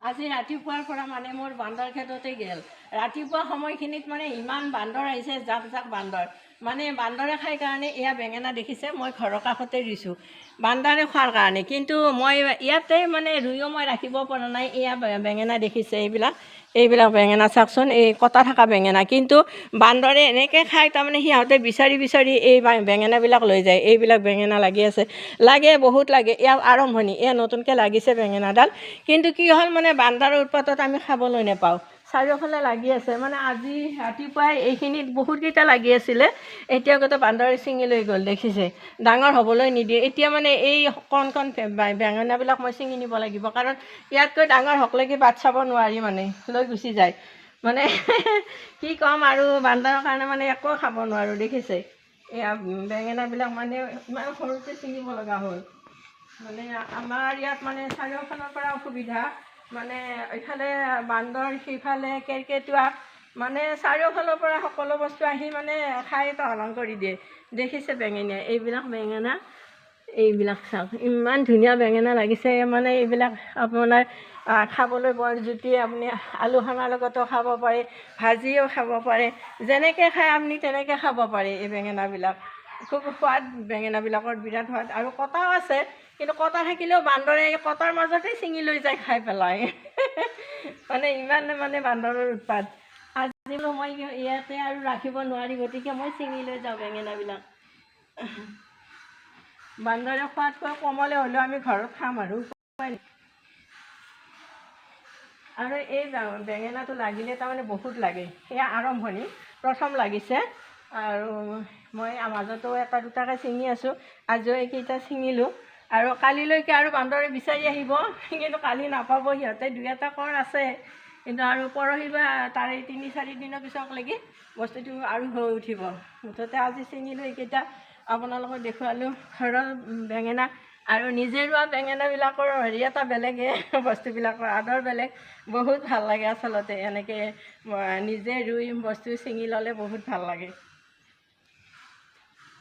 আজি ৰাতিপুৱাৰ পৰা মানে মোৰ বান্দৰ খেদতে গেল। ৰাতিপুৱা সময়খিনিত মানে ইমান বান্দৰ আহিছে, জাক জাক বান্দৰ। মানে বান্দৰে খাই কাৰণে এয়া বেঙেনা দেখিছে, মই ঘৰৰ কাষতে ৰুইছোঁ বান্দৰে খোৱাৰ কাৰণে। কিন্তু মই ইয়াতে মানে ৰুইও মই ৰাখিব পৰা নাই। এয়া বেঙেনা দেখিছে, এইবিলাক বেঙেনা চাওকচোন, এই কটা থকা বেঙেনা। কিন্তু বান্দৰে এনেকৈ খাই, তাৰমানে সিহঁতে বিচাৰি বিচাৰি এই বেঙেনাবিলাক লৈ যায়। এইবিলাক বেঙেনা লাগি আছে, লাগে বহুত লাগে। এয়া আৰম্ভণি, এয়া নতুনকৈ লাগিছে বেঙেনাডাল। কিন্তু কি হ'ল, মানে বান্দৰৰ উৎপাতত আমি খাবলৈ নাপাওঁ। চাৰিওফালে লাগি আছে, মানে আজি ৰাতিপুৱাই এইখিনিত বহুতকেইটা লাগি আছিলে, এতিয়া গোটেই বান্দৰে ছিঙি লৈ গ'ল দেখিছে। ডাঙৰ হ'বলৈ নিদিয়ে। এতিয়া মানে এই কণ কণ বেঙেনাবিলাক মই ছিঙি নিব লাগিব, কাৰণ ইয়াতকৈ ডাঙৰ হকলৈকে বাট চাব নোৱাৰি, মানে লৈ গুচি যায়। মানে কি ক'ম আৰু, বান্দৰৰ কাৰণে মানে একো খাব নোৱাৰোঁ দেখিছে। এয়া বেঙেনাবিলাক মানে ইমান সৰুতে ছিঙিব লগা হ'ল। মানে আমাৰ ইয়াত মানে চাৰিওফালৰ পৰা অসুবিধা, মানে এইফালে বান্দৰ, সিফালে কেৰ্কেটুৱা, মানে চাৰিওফালৰ পৰা সকলো বস্তু আহি মানে খাই তহলং কৰি দিয়ে দেখিছে। বেঙেনা, এইবিলাক বেঙেনা, এইবিলাক চাওক, ইমান ধুনীয়া বেঙেনা লাগিছে। মানে এইবিলাক আপোনাৰ খাবলৈ বৰ জুতি। আপুনি আলু খানাৰ লগতো খাব পাৰে, ভাজিও খাব পাৰে, যেনেকৈ খায় আপুনি তেনেকৈ খাব পাৰে। এই বেঙেনাবিলাক খুব সোৱাদ, বেঙেনাবিলাকৰ বিৰাট সোৱাদ। আৰু কটাও আছে, কিন্তু কটা থাকিলেও বান্দৰে কটাৰ মাজতে ছিঙি লৈ যায়, খাই পেলাই। মানে ইমান মানে বান্দৰৰ উৎপাত। আজি মই ইয়াতে আৰু ৰাখিব নোৱাৰি, গতিকে মই ছিঙি লৈ যাওঁ বেঙেনাবিলাক। বান্দৰে খোৱাতকৈ কমলে হ'লেও আমি ঘৰত খাম আৰু। আৰু এই বেঙেনাটো লাগিলে তাৰমানে বহুত লাগে। সেয়া আৰম্ভণি, প্ৰথম লাগিছে। আৰু মই মাজতো এটা দুটাকৈ ছিঙি আছোঁ, আজিও এইকেইটা ছিঙিলোঁ। আৰু কালিলৈকে আৰু বান্দৰে বিচাৰি আহিব, কিন্তু কালি নাপাব সিহঁতে। দুই এটা কৰ আছে, কিন্তু আৰু পৰহি বা তাৰে 3-4 দিনৰ পিছলৈকে বস্তুটো আৰু হৈ উঠিব। মুঠতে আজি ছিঙিলোঁ এইকেইটা, আপোনালোকক দেখুৱালোঁ ঘৰৰ বেঙেনা। আৰু নিজে ৰোৱা বেঙেনাবিলাকৰ হেৰি এটা বেলেগে, বস্তুবিলাকৰ আদৰ বেলেগ। বহুত ভাল লাগে আচলতে, এনেকৈ নিজে ৰুই বস্তু ছিঙি ল'লে বহুত ভাল লাগে।